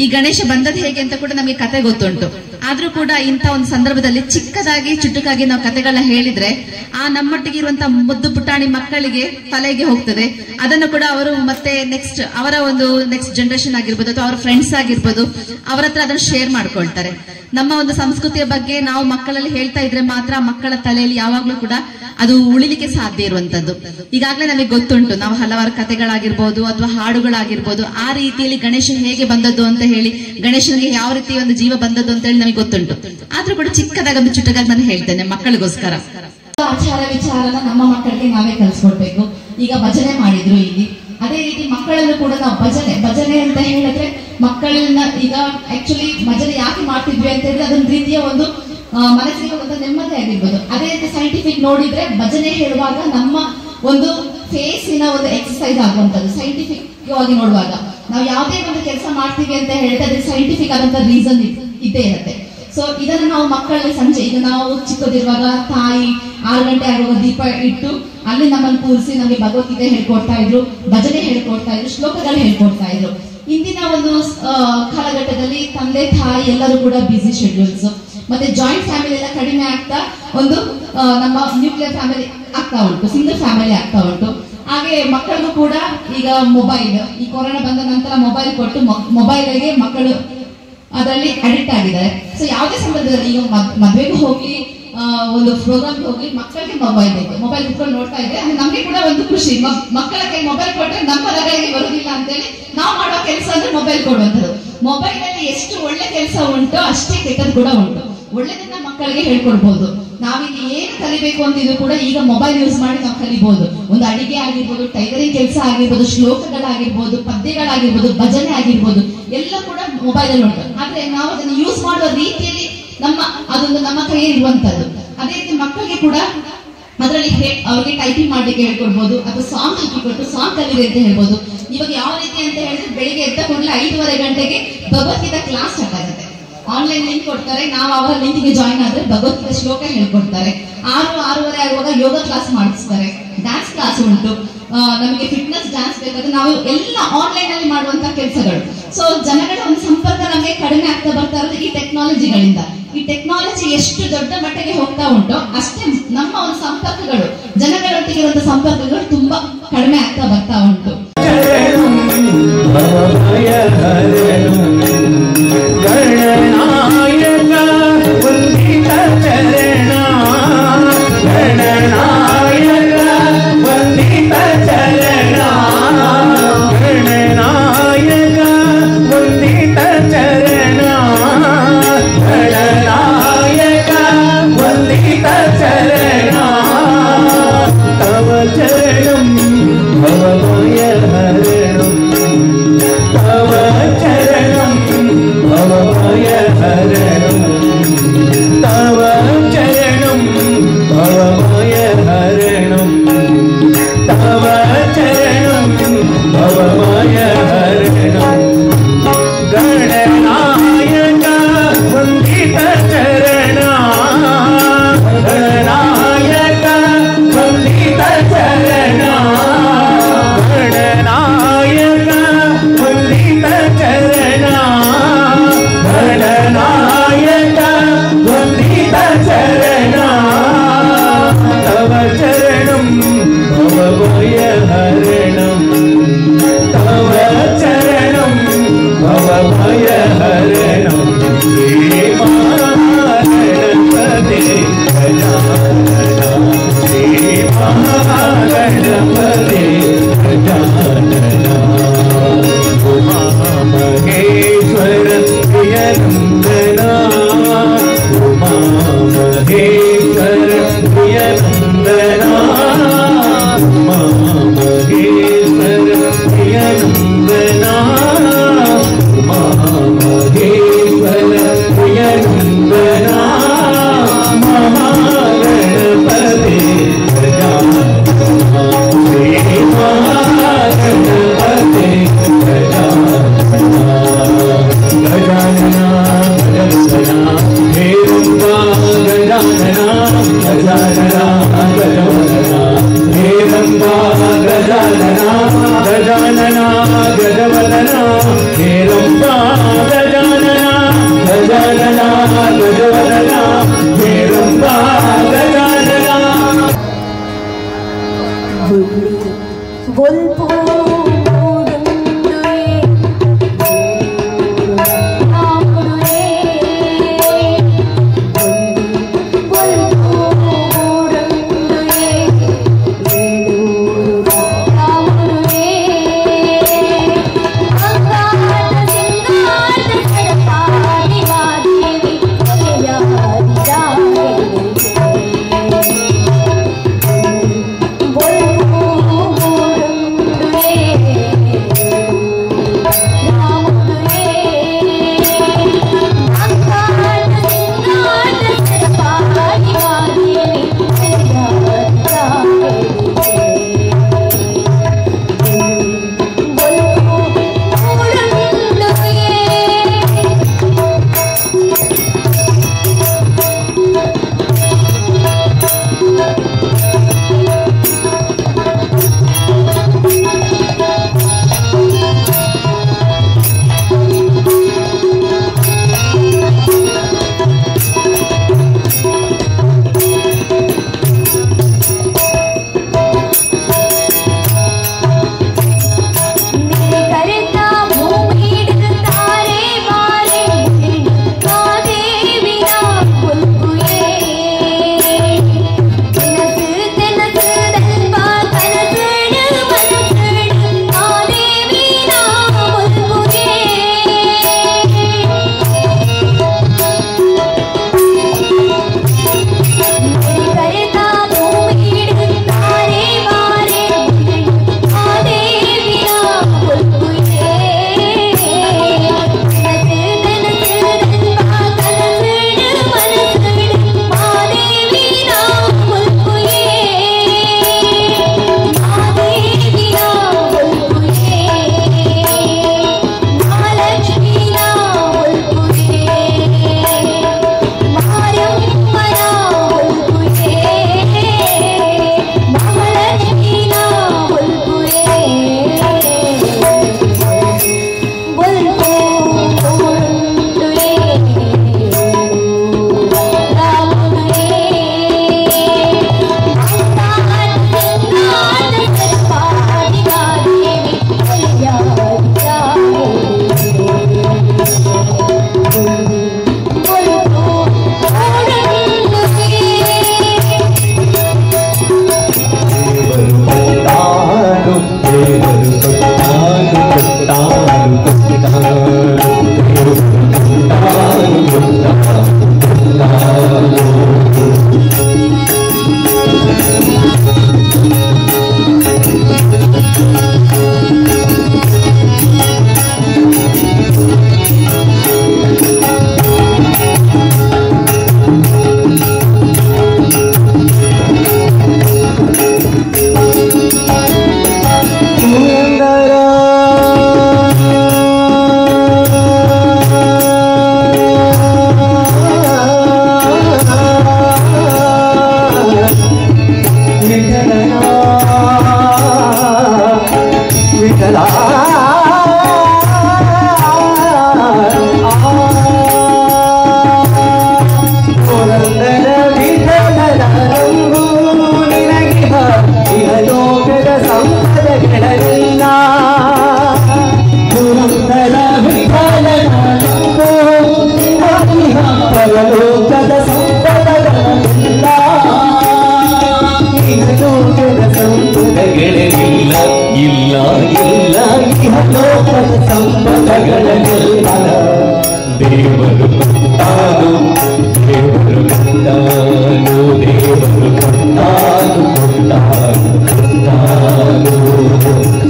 ಈ ಗಣೇಶ ಬಂದದ್ದು ಹೇಗೆ ಅಂತ ಕೂಡ ನಮಗೆ ಕತೆ ಗೊತ್ತುಂಟು. ಆದ್ರೂ ಕೂಡ ಇಂಥ ಒಂದು ಸಂದರ್ಭದಲ್ಲಿ ಚಿಕ್ಕದಾಗಿ ಚುಟುಕಾಗಿ ನಾವು ಕತೆಗಳನ್ನ ಹೇಳಿದ್ರೆ ಆ ನಮ್ಮೊಟ್ಟಿಗೆ ಇರುವಂತಹ ಮುದ್ದು ಪುಟಾಣಿ ಮಕ್ಕಳಿಗೆ ತಲೆಗೆ ಹೋಗ್ತದೆ. ಅದನ್ನು ಕೂಡ ಅವರು ಮತ್ತೆ ಅವರ ಒಂದು ನೆಕ್ಸ್ಟ್ ಜನರೇಷನ್ ಆಗಿರ್ಬೋದು ಅಥವಾ ಅವರ ಫ್ರೆಂಡ್ಸ್ ಆಗಿರ್ಬೋದು, ಅವರ ಹತ್ರ ಅದನ್ನು ಶೇರ್ ಮಾಡ್ಕೊಳ್ತಾರೆ. ನಮ್ಮ ಒಂದು ಸಂಸ್ಕೃತಿಯ ಬಗ್ಗೆ ನಾವು ಮಕ್ಕಳಲ್ಲಿ ಹೇಳ್ತಾ ಇದ್ರೆ ಮಾತ್ರ ಮಕ್ಕಳ ತಲೆಯಲ್ಲಿ ಯಾವಾಗ್ಲೂ ಕೂಡ ಅದು ಉಳಿಲಿಕ್ಕೆ ಸಾಧ್ಯ ಇರುವಂತದ್ದು. ಈಗಾಗಲೇ ನಮಗೆ ಗೊತ್ತುಂಟು, ನಾವು ಹಲವಾರು ಕತೆಗಳಾಗಿರ್ಬೋದು ಅಥವಾ ಹಾಡುಗಳಾಗಿರ್ಬೋದು, ಆ ರೀತಿಯಲ್ಲಿ ಗಣೇಶ ಹೇಗೆ ಬಂದದ್ದು ಅಂತ ಹೇಳಿ, ಗಣೇಶನಿಗೆ ಯಾವ ರೀತಿ ಒಂದು ಜೀವ ಬಂದದ್ದು ಅಂತ ಹೇಳಿ ನಮಗೆ ಗೊತ್ತುಂಟು. ಆದ್ರೂ ಕೂಡ ಚಿಕ್ಕದಾಗ ಒಂದು ಚುಟುಕಾಗಿ ನಾನು ಹೇಳ್ತೇನೆ ಮಕ್ಕಳಿಗೋಸ್ಕರ. ಆಚಾರ ವಿಚಾರನ ನಮ್ಮ ಮಕ್ಕಳಿಗೆ ನಾವೇ ಕಲಿಸ್ಕೊಡ್ಬೇಕು. ಈಗ ಭಜನೆ ಮಾಡಿದ್ರು ಇಲ್ಲಿ, ಅದೇ ರೀತಿ ಮಕ್ಕಳಲ್ಲೂ ಕೂಡ ನಾವು ಭಜನೆ ಅಂತ ಹೇಳಿದ್ರೆ ಮಕ್ಕಳನ್ನ ಈಗ ಆಕ್ಚುಲಿ ಭಜನೆ ಯಾಕೆ ಮಾಡ್ತಿದ್ವಿ ಅಂತ ಹೇಳಿದ್ರೆ ಅದೊಂದು ರೀತಿಯ ಒಂದು ಮನಸ್ಸಿಗೆ ಒಂದು ನೆಮ್ಮದಿ ಆಗಿರ್ಬೋದು. ಅದೇ ರೀತಿ ಸೈಂಟಿಫಿಕ್ ನೋಡಿದ್ರೆ ಭಜನೆ ಹೇಳುವಾಗ ನಮ್ಮ ಒಂದು ಫೇಸಿನ ಒಂದು ಎಕ್ಸರ್ಸೈಸ್ ಆಗುವಂತದ್ದು. ಸೈಂಟಿಫಿಕ್ ಆಗಿ ನೋಡುವಾಗ ನಾವು ಯಾವುದೇ ಒಂದು ಕೆಲಸ ಮಾಡ್ತೀವಿ ಅಂತ ಹೇಳಿದ್ರೆ ಅದಕ್ಕೆ ಸೈಂಟಿಫಿಕ್ ಆದಂತ ರೀಸನ್ ಇದ್ದೇ ಇರುತ್ತೆ. ಸೊ ಇದನ್ನ ನಾವು ಮಕ್ಕಳಲ್ಲಿ ಸಂಜೆ, ಈಗ ನಾವು ಚಿಕ್ಕದಿರುವಾಗ ತಾಯಿ 6 ಗಂಟೆ ಆಗುವಾಗ ದೀಪ ಇಟ್ಟು ಅಲ್ಲಿ ನಮ್ಮನ್ನು ಕೂರಿಸಿ ನಮಗೆ ಭಗವದ್ಗೀತೆ ಹೇಳ್ಕೊಡ್ತಾ ಇದ್ರು, ಭಜನೆ ಹೇಳ್ಕೊಡ್ತಾ ಇದ್ರು, ಶ್ಲೋಕಗಳು ಹೇಳ್ಕೊಡ್ತಾ ಇದ್ರು. ಇಂದಿನ ಒಂದು ಕಾಲಘಟ್ಟದಲ್ಲಿ ತಂದೆ ತಾಯಿ ಎಲ್ಲರೂ ಕೂಡ ಬಿಸಿ ಶೆಡ್ಯೂಲ್ಸ್, ಮತ್ತೆ ಜಾಯಿಂಟ್ ಫ್ಯಾಮಿಲಿ ಎಲ್ಲ ಕಡಿಮೆ ಆಗ್ತಾ ಒಂದು ನಮ್ಮ ನ್ಯೂಕ್ಲಿಯರ್ ಫ್ಯಾಮಿಲಿ ಆಗ್ತಾ ಉಂಟು, ಸಿಂಗಲ್ ಫ್ಯಾಮಿಲಿ ಆಗ್ತಾ ಉಂಟು. ಹಾಗೆ ಮಕ್ಕಳಿಗೂ ಕೂಡ ಈಗ ಮೊಬೈಲ್, ಈ ಕೊರೋನಾ ಬಂದ ನಂತರ ಮೊಬೈಲ್ ಕೊಟ್ಟು ಮೊಬೈಲ್ಗೆ ಮಕ್ಕಳು ಅದರಲ್ಲಿ ಅಡಿಕ್ಟ್ ಆಗಿದ್ದಾರೆ. ಸೊ ಯಾವುದೇ ಸಂದರ್ಭದಲ್ಲಿ ಈಗ ಮದ್ವೆಗೂ ಹೋಗ್ಲಿ ಒಂದು ಪ್ರೋಗ್ರಾಮ್ಗೆ ಹೋಗ್ಲಿ ಮಕ್ಕಳಿಗೆ ಮೊಬೈಲ್ ಬೇಕು. ಮೊಬೈಲ್ ಕುತ್ಕೊಂಡು ನೋಡ್ತಾ ಇದ್ರೆ ಅದು ನಮ್ಗೆ ಕೂಡ ಒಂದು ಖುಷಿ. ಮಕ್ಕಳ ಕೈ ಮೊಬೈಲ್ ಕೊಟ್ಟರೆ ನಮ್ಮ ರಗಳಿಗೆ ಬರುದಿಲ್ಲ ಅಂತೇಳಿ ನಾವು ಮಾಡೋ ಕೆಲಸ ಅಂದ್ರೆ ಮೊಬೈಲ್ ಕೊಡುವಂಥದ್ದು. ಮೊಬೈಲ್ ಅಲ್ಲಿ ಎಷ್ಟು ಒಳ್ಳೆ ಕೆಲಸ ಉಂಟು ಅಷ್ಟೇ ಕೆಟ್ಟದ್ದು ಕೂಡ ಉಂಟು. ಒಳ್ಳೆದನ್ನ ಮಕ್ಕಳಿಗೆ ಹೇಳ್ಕೊಡ್ಬಹುದು. ನಾವೀಗ ಏನು ಕಲಿಬೇಕು ಅಂತಿದ್ರು ಕೂಡ ಈಗ ಮೊಬೈಲ್ ಯೂಸ್ ಮಾಡಿ ನಾವು ಕಲಿಬಹುದು. ಒಂದು ಅಡಿಗೆ ಆಗಿರ್ಬೋದು, ಟೈಲರಿಂಗ್ ಕೆಲಸ ಆಗಿರ್ಬೋದು, ಶ್ಲೋಕಗಳಾಗಿರ್ಬೋದು, ಪದ್ಯಗಳಾಗಿರ್ಬೋದು, ಭಜನೆ ಆಗಿರ್ಬೋದು, ಎಲ್ಲ ಕೂಡ ಮೊಬೈಲ್ ಅಲ್ಲಿ ಉಂಟು. ಆದ್ರೆ ನಾವು ಅದನ್ನು ಯೂಸ್ ಮಾಡುವ ರೀತಿಯಲ್ಲಿ ಅದೊಂದು ನಮ್ಮ ಕೈಯಲ್ಲಿ ಇರುವಂತದ್ದು. ಅದೇ ರೀತಿ ಮಕ್ಕಳಿಗೆ ಕೂಡ ಅದರಲ್ಲಿ ಅವ್ರಿಗೆ ಟೈಪಿಂಗ್ ಮಾಡ್ಲಿಕ್ಕೆ ಹೇಳ್ಕೊಡ್ಬೋದು, ಅಥವಾ ಸಾಂಗ್ ಹಾಕಿಕೊಟ್ಟು ಸಾಂಗ್ ಕಲಿರಿ ಅಂತ ಹೇಳ್ಬೋದು. ಇವಾಗ ಯಾವ ರೀತಿ ಅಂತ ಹೇಳಿದ್ರೆ ಬೆಳಿಗ್ಗೆ ಎದ್ದ ಕೂಡಲೇ 5:30 ಗಂಟೆಗೆ ಭಗವದ್ಗೀತಾ ಕ್ಲಾಸ್ ಸ್ಟಾರ್ಟ್ ಆಗುತ್ತೆ. ಆನ್ಲೈನ್ ಲಿಂಕ್ ಕೊಡ್ತಾರೆ, ನಾವು ಅವರ ಲಿಂಕ್ಗೆ ಜಾಯಿನ್ ಆದ್ರೆ ಭಗವದ್ಗೀತಾ ಶ್ಲೋಕ ಹೇಳ್ಕೊಡ್ತಾರೆ. 6:30 ಆಗುವಾಗ ಯೋಗ ಕ್ಲಾಸ್ ಮಾಡಿಸ್ತಾರೆ, ಡ್ಯಾನ್ಸ್ ಕ್ಲಾಸ್ ಉಂಟು. ನಮಗೆ ಫಿಟ್ನೆಸ್ ಡ್ಯಾನ್ಸ್ ಬೇಕಾದ್ರೆ ನಾವು ಎಲ್ಲ ಆನ್ಲೈನ್ ಅಲ್ಲಿ ಮಾಡುವಂತಹ ಕೆಲಸಗಳು. ಸೊ ಜನಗಳ ಒಂದು ಸಂಪರ್ಕ ನಮಗೆ ಕಡಿಮೆ ಆಗ್ತಾ ಬರ್ತಾ ಇರೋದು ಈ ಟೆಕ್ನಾಲಜಿಗಳಿಂದ. ಈ ಟೆಕ್ನಾಲಜಿ ಎಷ್ಟು ದೊಡ್ಡ ಮಟ್ಟಿಗೆ ಹೋಗ್ತಾ ಉಂಟೋ ಅಷ್ಟೇ ನಮ್ಮ ಒಂದು ಸಂಪರ್ಕಗಳು, ಜನಗಳೊಟ್ಟಿಗೆ ಇರುವಂತಹ ಸಂಪರ್ಕಗಳು ತುಂಬಾ ಕಡಿಮೆ ಆಗ್ತಾ ಬರ್ತಾ ಉಂಟು. चरणं भवभयहरणं बोल ಸಂಪದಗಳೆಲ್ಲ ದೇವರು ಕೊಟ್ಟಾನು ದೇವರು ಕೊಟ್ಟಾನು ದೇವರು ಕೊಟ್ಟಾನು ಕೊಟ್ಟಾನು ಕೊಟ್ಟಾನು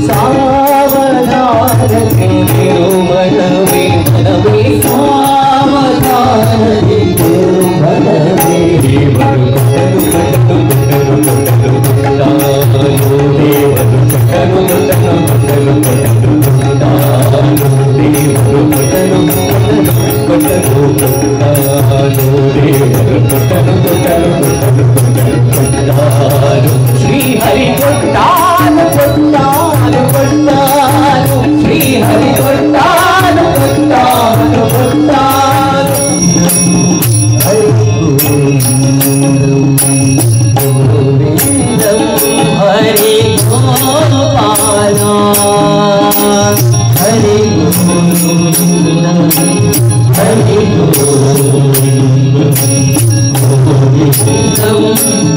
ಸಾವಧಾನಕ್ಕೆ ನಿರ್ಮಲವೇ ಮನವೇ ಸಾವಧಾನಕ್ಕೆ ನಿರ್ಮಲವೇ ದೇವರು ಕೊಟ್ಟನು ಕೊಟ್ಟನು ಕೊಟ್ಟನು ಕೊಟ್ಟನು ಕೊಟ್ಟಾನು ದೇವರು ಕೊಟ್ಟನು ಕೊಟ್ಟನು ಕೊಟ್ಟನು ಕೊಟ್ಟನು ಕೊಟ್ಟಾನು ದೇವರು ಕೊಟ್ಟನು ಕೊಟ್ಟನು ಕೊಟ್ಟನು ಕೊಟ್ಟಾನು ದೇವರು ಕೊಟ್ಟನು ಕೊಟ್ಟನು ಕೊಟ್ಟನು ಕೊಟ್ಟನು ಕೊಟ್ಟಾನು ಶ್ರೀ ಹರಿ ಕೊಟ್ಟಾನು ಕೊಟ್ಟಾನು ಕೊಟ್ಟಾನು ಶ್ರೀ ಹರಿ ಕೊಟ್ಟಾನು ಕೊಟ್ಟಾನು ಕೊಟ್ಟಾನು ಹರಿ ಗೋವಿಂದಂ ಹರಿ ಗೋಪಾಲ ಹರಿ ಗೋವಿಂದಂ ಹರಿ ಗೋವಿಂದಂ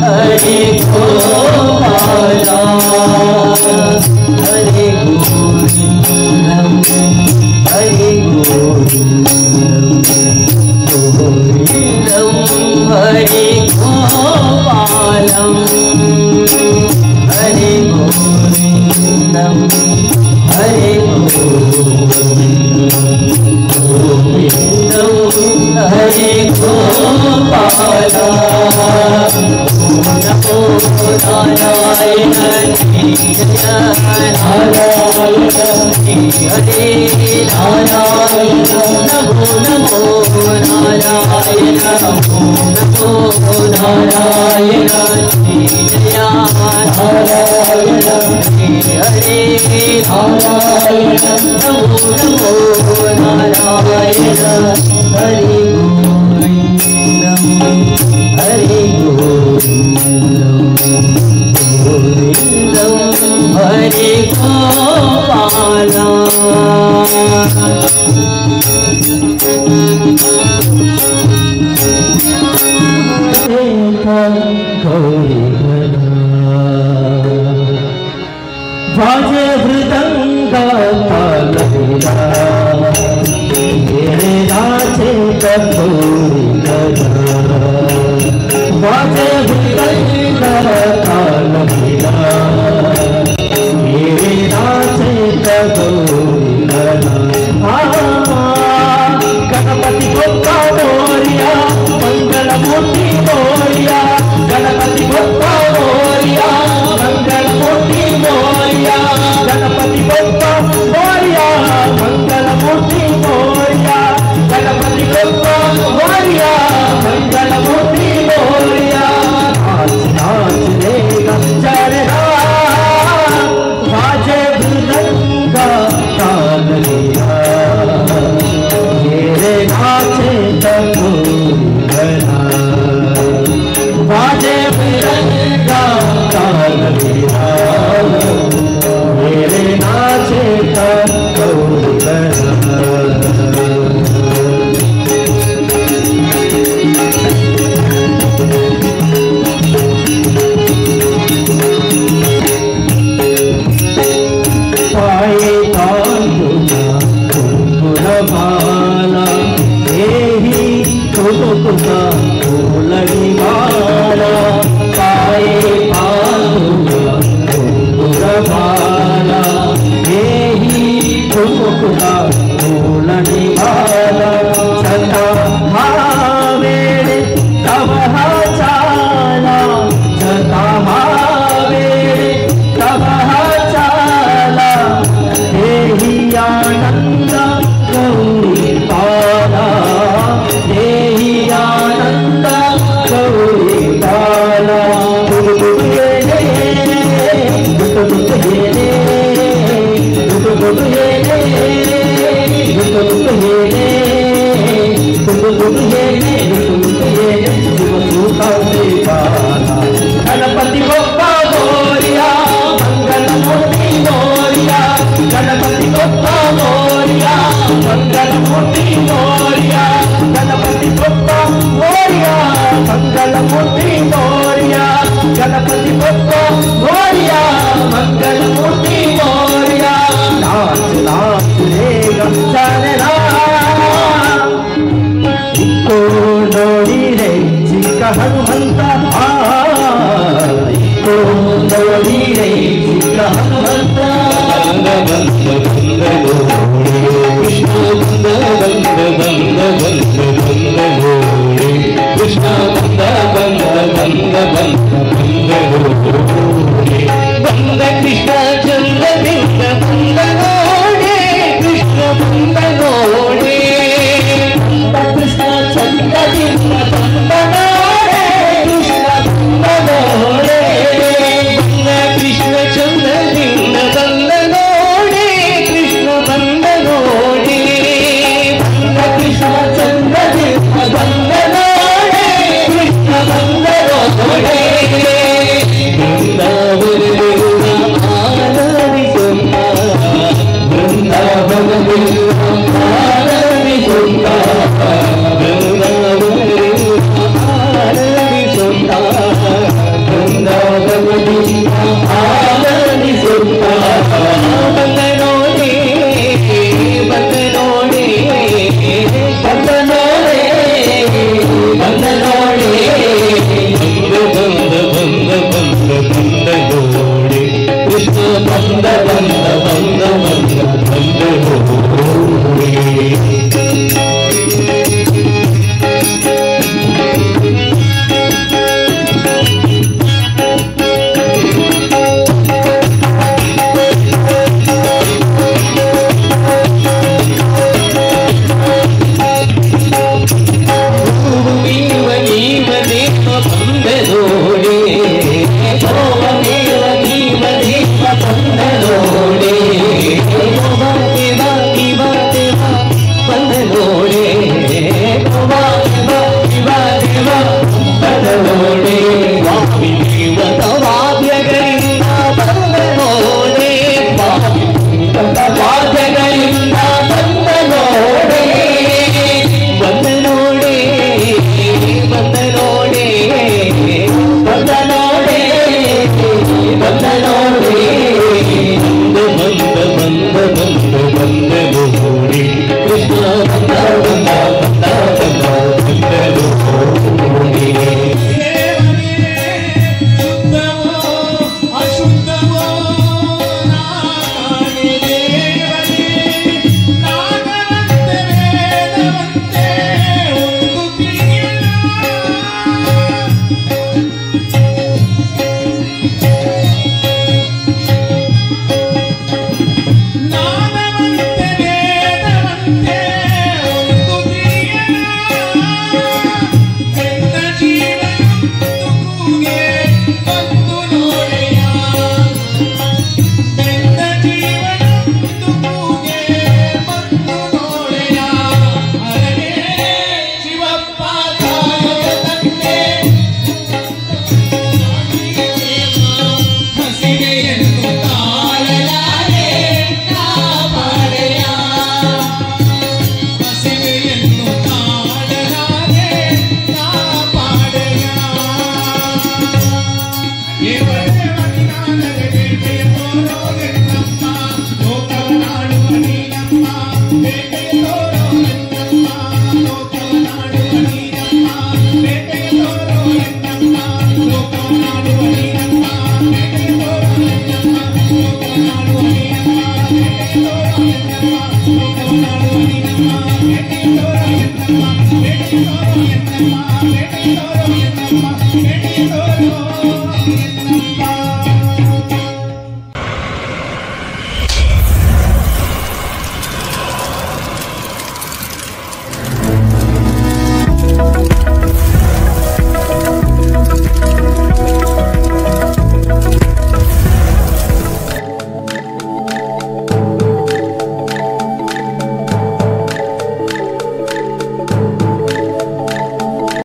ಹರಿ ಗೋಪಾಲ ಹರಿ ಗೋವಿಂದಂ ಹರಿ ಗೋವಿಂದಂ ಗೋವಿಂದಂ ಹರಿ ಗೋಪಾಲಂ ಹರಿ ಗೋವಿಂದಂ ಹರಿ ಗೋವಿಂದಂ ಹರಿ ಗೋಪಾಲ ನಮೋ ನಾರಾಯಣ ಜಯ ನಾರಾಯಣ ಹರೇ ನಾರಾಯಣ ನಮೋ ನಮೋ ನಾರಾಯಣ ನಮೋ ನಾರಾಯಣ ಜಯ ನಾರಾಯಣ ಹರೇ ನಾರಾಯಣ ನಮೋ ನಮೋ ನಾರಾಯಣ ಹರಿ ಗೋವಿಂದಂ ಹರಿ ಗೋವಿಂದಂ ಗೋವಿಂದಂ ಹರಿ ಗೋಪಾಲ बाजे मृदंग तालवीरा मेरे नाचे कटोरी गजा बाजे मृदंग तालवीरा मेरे नाचे कटोरी गजा गणपति बप्पा मोरिया मंगल मूर्ति मोरिया गणपति बप्पा मोरिया मंगल मूर्ति मोरिया गणपति बप्पा मोरिया मंगल मूर्ति मोरिया गणपति बप्पा मोरिया मंगल मूर्ति मोरिया नाच नाच देगा चरना बाजे मृदंग तालवीरा मेरे नाचे तबूरा बाजे मृदंग तालवीरा मेरे नाचे तबूरा पाए तांडुला कुंकुर माला एही कुंकुरा फूलड़ी माला पाए तांडुला कुंकुर माला एही कुंकुरा फूलड़ी माला सदा हावेरे तव चाला सदा हावेरे तव चाला देहि आनंद गौरी पाला देहि आनंद गौरी पाला गणपति बप्पा मोरिया मंगल मूर्ति मोरिया गणपति बप्पा मोरिया मंगल मूर्ति मोरिया गणपति बप्पा मोरिया मंगल मूर्ति मोरिया गणपति बप्पा मोरिया मंगल मूर्ति मोरिया नाच नाच रे ಕೃಷ್ಣ ಹನುಮಂತ ಕೃಷ್ಣ ಬಂದ ಕೃಷ್ಣ ಚಂದ್ರದಿಂದ ಬಂದ ನೋಡೆ ಕೃಷ್ಣ ಬಂದ ನೋಡೆ ಕೃಷ್ಣ ಚಂದ್ರದಿಂದ ಬಂದ ನೋಡೆ ಕೃಷ್ಣ ಬಂದ ನೋಡೆ ಕೃಷ್ಣ ಚಂದ್ರದಿಂದ ಬಂದ ನೋಡೆ ಕೃಷ್ಣ ಬಂದ ನೋಡೆ ಕೃಷ್ಣ ಚಂದ್ರದಿಂದ ಬಂದ ನೋಡೆ ಕೃಷ್ಣ ಬಂದ ನೋಡೆ Thank you.